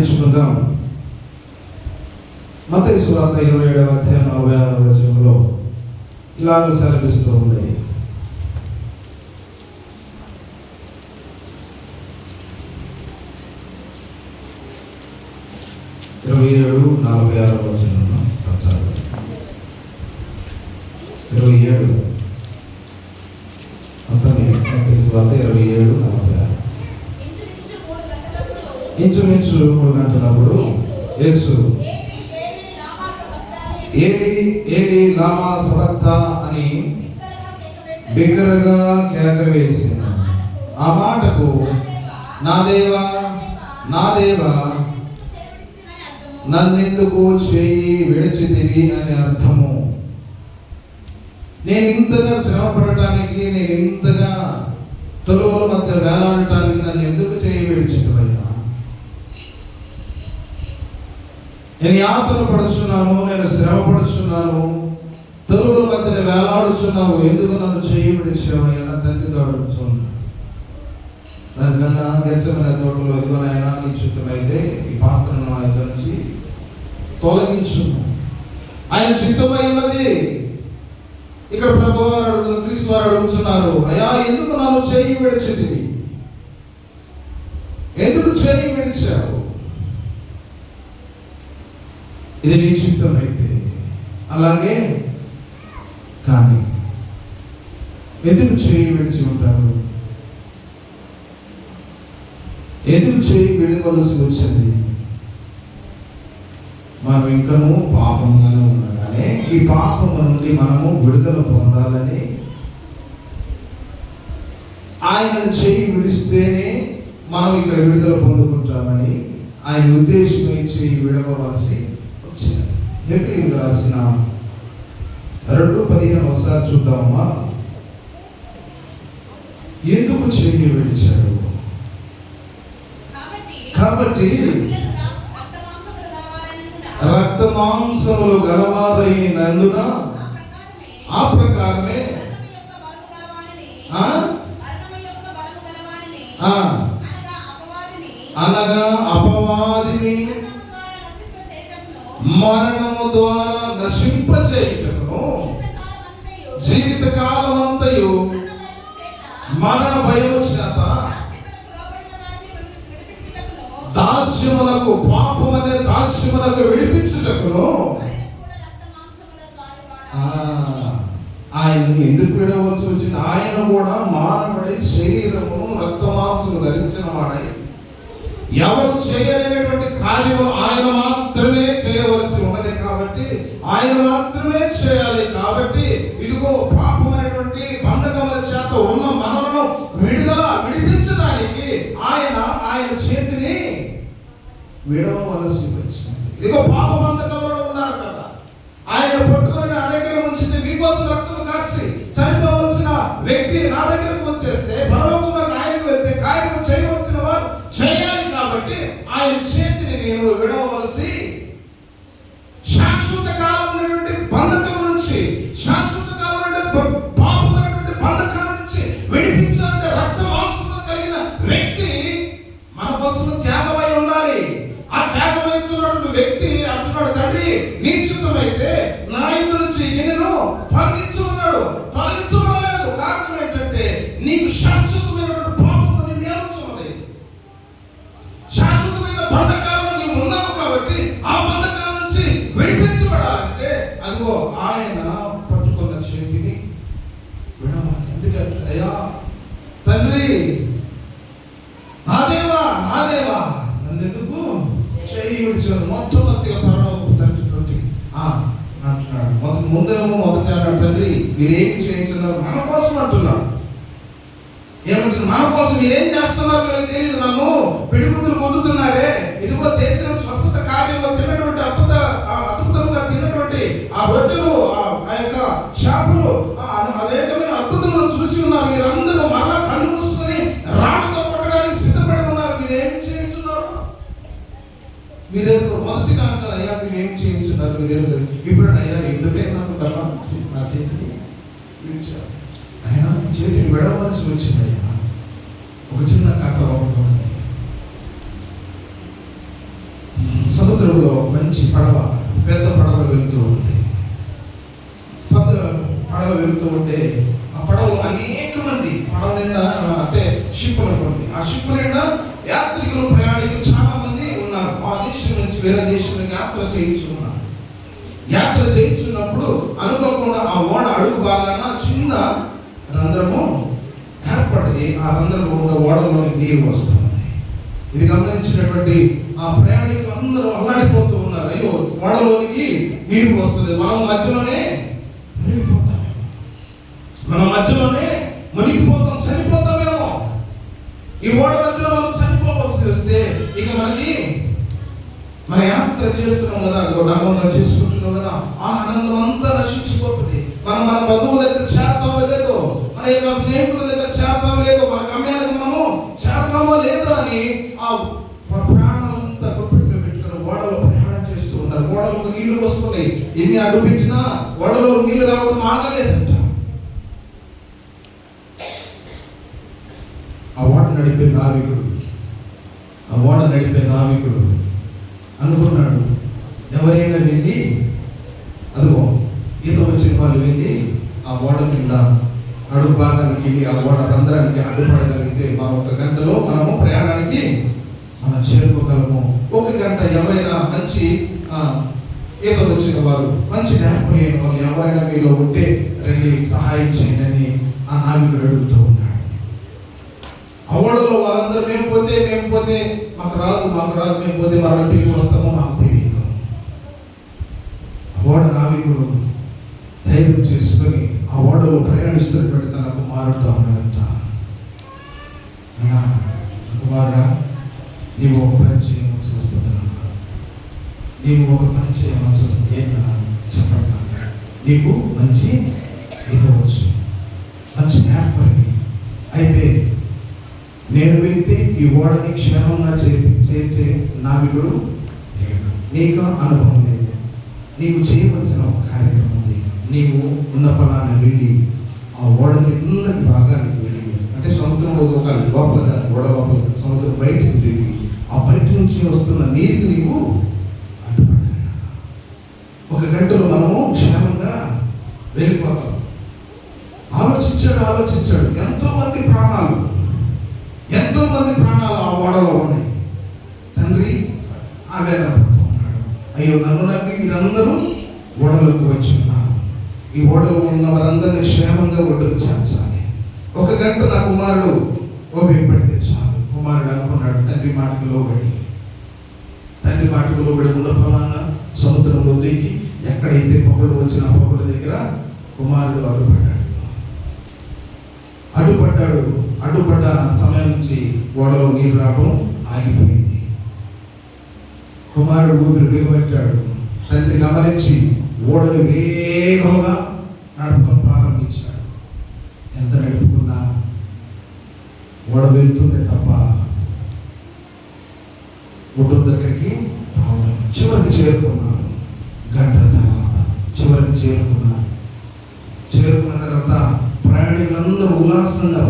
ధ్యానించుకుందాం. మత్తయి సువార్త 27వ అధ్యాయం 46వ వచనంలో ఇలాగ సెలవిస్తూ ఉంది. ఇంచుమించు 3 గంటలప్పుడు యేసు ఏలీ ఏలీ లామా సబక్తా అని బిగ్గరగా కేక వేసిన ఆ మాటకు నా దేవా నా దేవా నన్నెందుకు చేయి విడిచితివి అని అర్థము. నేను ఇంతగా శ్రమపడటానికి, నేను ఇంతగా తొలువల మధ్య వేలాడటానికి నన్ను ఎందుకు చేయి విడిచితివయ్యా? నేను యాతన పడుచున్నాను, నేను శ్రమ పడుచున్నాను, తొలువల మధ్య వేలాడుచున్నావు, ఎందుకు నన్ను చేయి విడిచావయ్యా? నా తండ్రితో అడుగుతున్నాను. దానికన్నా గెలిచిన తోటలో ఎదుగునైనా నీ చిత్తమైతే ఈ పాత్రను నా దగ్గర నుంచి తొలగించు. ఆయన చిత్తమై ఉన్నది. ఇక్కడ ప్రభువారు అడుగుతున్నారు, క్రీస్తు వారు అడుగుతున్నారు, అయ్యా ఎందుకు నన్ను చేయి విడిచితివి? ఎందుకు చేయి విడిచావు? ఇది నీ చిత్తమైతే అలాగే, కానీ ఎందుకు చేయి విడిచి ఉంటారు? ఎందుకు చేయి విడవలసి వచ్చింది? మనం ఇంకనూ పాపంగానే ఉండగానే ఈ పాపం నుండి మనము విడుదల పొందాలని ఆయనను చేయి విడిస్తేనే మనం ఇక్కడ విడుదల పొందుకుంటామని ఆయన ఉద్దేశమై చేయి విడవలసి వచ్చింది. హెబ్రీయులకు రాసిన 2:15 ఒకసారి చూద్దామా. ఎందుకు చేయి విడిచాడు? కాబట్టి రక్త మాంసములు గలవారైనందున ఆ ప్రకారమే అనగా అపవాదిని మరణము ద్వారా నశింపజేయుటకును జీవితకాలమంతయు మరణ భయము చేత దాస్యమునకు, పాపమనే దాస్యమునకు విడిపించుటకును ఆయన ఎందుకు విడవలసి వచ్చింది? ఆయన కూడా మానవుడి శరీరము రక్త మాంసము ధరించిన వాడై ఎవరు చేయలేనటువంటి కార్యము ఆయన మాత్రమే చేయవలసి ఉన్నది. కాబట్టి ఆయన మాత్రమే చేయాలి. కాబట్టి ఇదిగో పాపమైనటువంటి బంధకముల చేత ఉన్న మనలను విడిపించడానికి ఆయన చేతిని విడవలసి వచ్చింది. ఇదిగో పాప బంధకంలో ఉన్నారు కదా, ఆయన పట్టుకొని నా దగ్గర ఉంచితే మీకోసం రక్తం కార్చి చనిపోవలసిన వ్యక్తి నా దగ్గరకు వచ్చేస్తే పరలోకంలోకి ఆయనకు వెళ్తే కార్యము చేయవలసిన వారు చేయాలి. కాబట్టి ఆయన చేతిని నేను విడవలసి, శాశ్వత కాలమైనటువంటి బంధకం నుంచి, శాశ్వత కాలమైనటువంటి పాపమైనటువంటి బంధకాల నుంచి విడిపించాలంటే రక్త మాంసములు కలిగిన వ్యక్తి మన కోసం త్యాగమై ఉండాలి. ఆ త్యాగమైనటువంటి వ్యక్తి అంటున్నాడు, తండ్రి నీ చిత్తమైతే నా ఇంటి నుంచి నిన్ను తొలగించమన్నాడు. తొలగించమనలేదు. కారణం ఏంటంటే నీకు శాశ్వతమైనటువంటి పాపము నీ నేర్చున్నది. శాశ్వతమైన బంధకాలను నీవు ఉన్నావు. కాబట్టి ఆ బంధకాల నుంచి విడిపించబడాలంటే అదిగో ఆయన పట్టుకున్న చేతిని విడవాలి. ఎందుకంటే అయ్యా తండ్రి, నా దేవా నా దేవా నన్నెందుకు చేయి విడిచాడు? మొట్టమొదటిగా పరలోకపు తండ్రితోటి అంటున్నాడు. మొదటి అన్నాడు, తండ్రి మీరేమి చేయించున్నారు? మన కోసం అంటున్నాడు. ఏమంటున్నారు? మన కోసం మీరేం చేస్తున్నారు తెలియదు, నన్ను పిడిగుద్దులు పొందుతున్నారే, ఇదిగో చేసిన స్వస్థత కార్యంలో తిన్నటువంటి అద్భుతంగా తిన్నటువంటి ఆ రొట్టెలు, ఆ యొక్క చేపలు, అనేకమైన అద్భుతములు చూసి ఉన్నారు. మీరందరూ మళ్ళా కళ్ళు మూసుకొని రాళ్ళతో కొట్టడానికి సిద్ధపడి ఉన్నారు. మీరేమి చేయించున్నారు? మీరే మొదటిగా అంటారు, అయ్యా మీరేం చేయించున్నారు? మీరేం ఇప్పుడు అయ్యా ఎందుకే నాకు నా చేతిని విడిచారు? అయ్యా చేతిని విడవలసి వచ్చింది. అయ్యా ఒక చిన్న కథ ఒకటి సముద్రంలో మంచి పడవ, పెద్ద పడవ వెళ్తూ ఉంది. పెద్ద పడవ వెళ్తూ ఉంటే ఆ పడవలో అనేక మంది, పడవ నిండా అంటే షిప్ అనుకోండి, ఆ షిప్ నిండా యాత్రికులు, ప్రయాణికులు చాలా మంది ఉన్నారు. ఆ దేశం నుంచి వేరే దేశానికి యాత్ర చేయించున్నప్పుడు అనుకోకుండా ఆ ఓడ అడుగు భాగాన చిన్న రంధ్రము ఏర్పడింది. ఆ రంధ్రము ఓడలోని నీరు వస్తుంది. ఇది గమనించినటువంటి ఆ ప్రయాణికులు అందరూ అల్లాడిపోతూ ఉన్నారు. అయ్యో, ఓడలోనికి నీరు వస్తుంది, మనం మధ్యలోనే మునిగిపోతాం, చనిపోతామేమో. ఈ ఓడ మధ్యలో మనం చనిపోవాల్సి వస్తే ఇక మన యాత్ర చేస్తున్నాం కదా, ఆనందంగా చేసుకుంటున్నాం కదా, ఆ ఆనందం అంతా నశించిపోతుంది. మన బంధువుల దగ్గర చేరతామో లేదో, మన యొక్క స్నేహితుల దగ్గర చేరతామో లేదో, మన గమ్యానికి మనము చేరతామో లేదో అని ఆ ప్రాణాలంతా గుప్పిట్లో పెట్టుకుని ఓడలో ప్రయాణం చేస్తూ ఉన్నారు. ఓడలకు నీళ్లు వస్తున్నాయి, ఎన్ని అడ్డు పెట్టినా ఓడలో నీళ్లు రావడం ఆగలేదంట. ఆ ఓడ నడిపే నావికుడు అనుకున్నాడు, ఎవరైనా వెళ్ళి అదిగో ఈత వచ్చిన వాళ్ళు వెళ్ళి ఆ ఓడ కింద అడుగు భాగానికి వెళ్ళి ఆ ఓడ రంధ్రానికి అడ్డుపడగలిగితే మా 1 గంటలో మనము ప్రయాణానికి మనం చేరుకోగలము. 1 గంట ఎవరైనా మంచి ఈత వచ్చిన వారు, మంచి నేర్పలేని వాళ్ళు ఎవరైనా మీలో ఉంటే రండి, సహాయం చేయండి అని ఆ నావికుడు అడుగుతూ ఉన్నాడు. ఆ ఓడలో వాళ్ళందరూ మేము పోతే మాకు రాదు, మేము పోతే మరణ తిరిగి వస్తామో మాకు తెలియదు. ఓడ నావికుడు ధైర్యం చేసుకొని ఆ ఓడలో ప్రయాణిస్తున్నటువంటి తన కుమారుడితో ఉన్నాడంట, కుమారుడా, నీవు ఒక పని చేయవలసి వస్తుంది, ఏంటన్నా చెప్పండి. నీకు మంచి ఈదవచ్చు, మంచి నేర్పరివి. అయితే నేను వెళ్తే ఈ ఓడని క్షేమంగా చేర్చే నావికుడు లేడు, నీకు అనుభవం లేదు. నీకు చేయవలసిన ఒక కార్యక్రమం ఉంది. నీవు ఉన్న పొలాన్ని వెళ్ళి ఆ ఓడ కిందకి భాగానికి వెళ్ళి, అంటే సముద్రంలో ఒక లోపల ఓడ లోపల సముద్రం బయటకు తిరిగి ఆ బయట నుంచి వస్తున్న నీరుకి నీవు అడ్డుపడాలి. 1 గంటలో మనము క్షేమంగా వెళ్ళిపోతాం. ఆలోచించాడు. ఎంతో మంది ప్రాణాలు ఆ ఓడలో ఉన్నాయి. తండ్రి ఆవేదన పడుతూ ఉన్నాడు, అయ్యో నన్ను నమ్మి మీరందరూ ఓడలోకి వచ్చి ఉన్నారు, ఈ ఓడలో ఉన్న వారందరినీ క్షేమంగా ఒడ్డుకు చేర్చాలి. 1 గంట నా కుమారుడు ఓపికపడితే చాలు. కుమారుడు అనుకున్నాడు, తండ్రి మాటకు లోబడి ఉన్న ఫలానా సముద్రంలో దిగి ఎక్కడైతే పొగలు వచ్చిన పొగల దగ్గర కుమారుడు అడ్డుపడ్డ సమయం నుంచి ఓడలో నీరు రావడం ఆగిపోయింది. కుమారుడు ఊపిరి బిగబట్టాడు. తండ్రి గమనించి ఓడను వేగంగా నడపడం ప్రారంభించాడు. ఎంత నడుపుకున్నా ఓడ వెళ్తుంది తప్ప ఒడ్డు దగ్గరికి రావడం. చివరికి చేరుకున్నాడు. గంట తర్వాత చేరుకున్న తర్వాత ప్రయాణికులందరూ ఉల్లాసంగా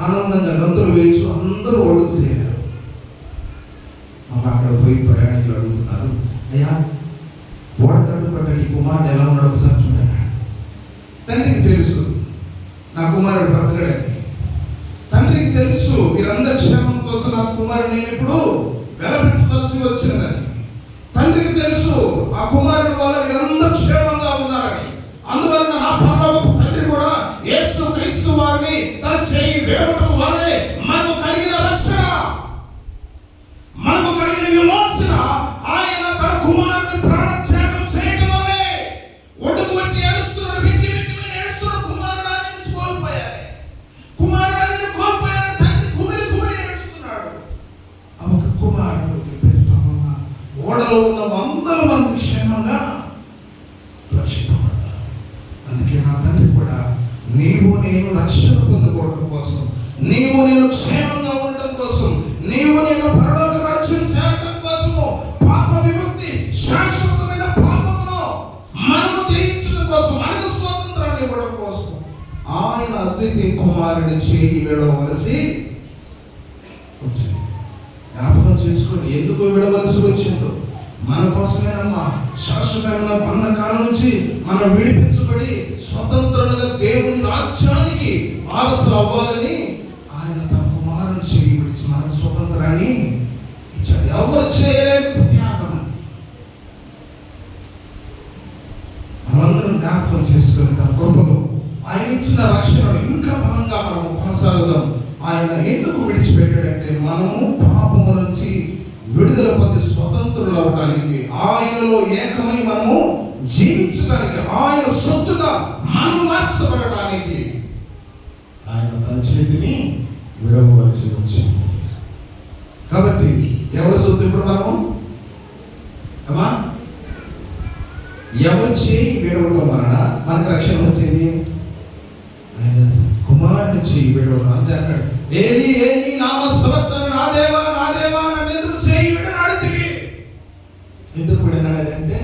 ఆనందంగా గంతులు వేయచ్చు, అందరూ ఒడ్డుకు చేరారు. అక్కడ పోయి ప్రయాణికులు అడుగుతున్నారు, అయ్యా ఓడ తట్టుపడ్డ ఈ కుమారుడు ఎలా ఉన్నాడు ఒకసారి చూడండి. తండ్రికి తెలుసు నా కుమారుడు బ్రతకడని, తండ్రికి తెలుసు వీరందరి క్షేమం కోసం నా కుమారుడు నేను ఇప్పుడు వెలపెట్టవలసి వచ్చిందని. తండ్రికి తెలుసు ఆ కుమారుడు వల్ల వీరందరూ క్షేమంగా ఉన్నారని. అందువలన నా పరలోకపు తండ్రి కూడా యేసు క్రీస్తు వారిని తన చేయి విడవటం వల్లే మనకు కలిగిన రక్షణ, మనకు కలిగిన విమోచన, ఆయన తన కుమారుని ప్రాణత్యాగం చేయటం వల్లే. ఒడ్డుకు వచ్చి ఏడుస్తున్నాడు, వెక్కి కుమారుడాన్ని కోల్పోయాడు, తండ్రి కుమిలి ఏడుస్తున్నాడు. ఆ ఒక కుమారుడు పెట్టడం వల్ల ఓడలో ఉన్న 100 మంది క్షేమంగా రక్షింపబడ్డారు. అందుకే నా తండ్రి కూడా నీవు నేను రక్షణ పొందుకోవడం కోసం, నీవు నేను క్షేమంగా ఉండడం కోసం, నీవు నేను పరలోక రాజ్యం చేరడం కోసము, పాప విముక్తి శాశ్వతమైన పాపమును మనము జయించడం కోసం, మనకు స్వాతంత్రాన్ని ఇవ్వడం కోసం ఆయన అద్వితీయ కుమారుని చేయి విడవలసి వచ్చింది. జ్ఞాపకం చేసుకొని ఎందుకు విడవలసి వచ్చిందో, మన కోసమేనమ్మా. శాశ్వతమైన బంధకాల నుంచి మనం విడిపించబడి స్వతంత్రులుగా దేవుని రాజ్యానికి వారసులు అవ్వాలని ఆయన తన కుమారుని చేయి విడిచి మన స్వతంత్రాన్ని ఇచ్చాడు. ఎవరు చేయలేని త్యాగం అని మనందరం జ్ఞాపకం చేసుకుని తన కృపలో ఆయన ఇచ్చిన రక్షణను ఇంకా బలంగా మనం కొనసాగుదాం. ఆయన ఎందుకు విడిచిపెట్టాడంటే మనము పాపము నుంచి విడుదల పొంది స్వతంత్రులు అవడానికి, ఆయనలో ఏకమై మనము జీవించడానికి, ఆయన సొత్తుగా మనం మార్చబడటానికి ఆయన తన చేతిని విడవలసి వచ్చింది. కాబట్టి ఎవరి సొత్తు ఇప్పుడు మనము అమ్మా ఎవరు చేయి విడవటం వలన మనకు రక్షణ వచ్చింది? ఆయన కుమారుని చేయి విడవడం. అంటే అన్నాడు, ఏలి ఏలి లామ సబక్తనీ, నా దేవా నా దేవా నన్ను ఎందుకు చేయి విడనాడితివి? ఎందుకు విడనాడాడంటే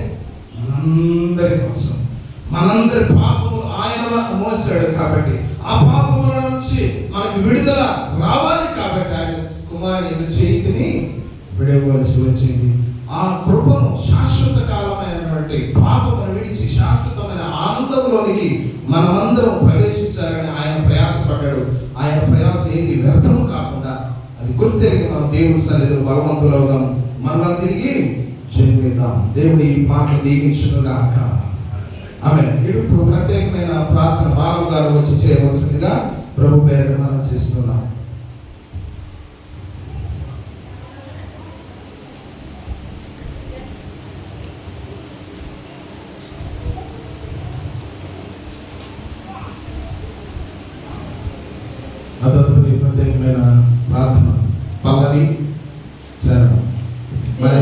మనందరి కోసం, మనందరి పాపములు ఆయన మోసాడు కాబట్టి, ఆ పాపముల నుంచి మనకు విడుదల రావాలి కాబట్టి ఆయన కుమారుని చేతిని విడవలసి వచ్చింది. ఆ కృపను శాశ్వత కాలమైనటువంటి పాపమును విడిచి శాశ్వతమైన ఆనందంలోనికి మనమందరం ప్రవేశించాలని ఆయన ప్రయాసపడ్డాడు. ఆయన ప్రయాస ఏది వ్యర్థము కాకుండా అది గుర్తెరిగి మనం దేవుని సన్నిధిలో బలవంతులు అవుదాం, మరలా తిరిగి జన్మిద్దాం. దేవుడు ఈ మాటలు దీవించునుగాక. ఆమె ఇప్పుడు ప్రత్యేకమైన ప్రార్థన బాలు గారు వచ్చి చేయవలసిందిగా ప్రభు పేరు మనం చేస్తున్నాం. అతని ప్రత్యేకమైన ప్రార్థన పల్లవి శరణం మరి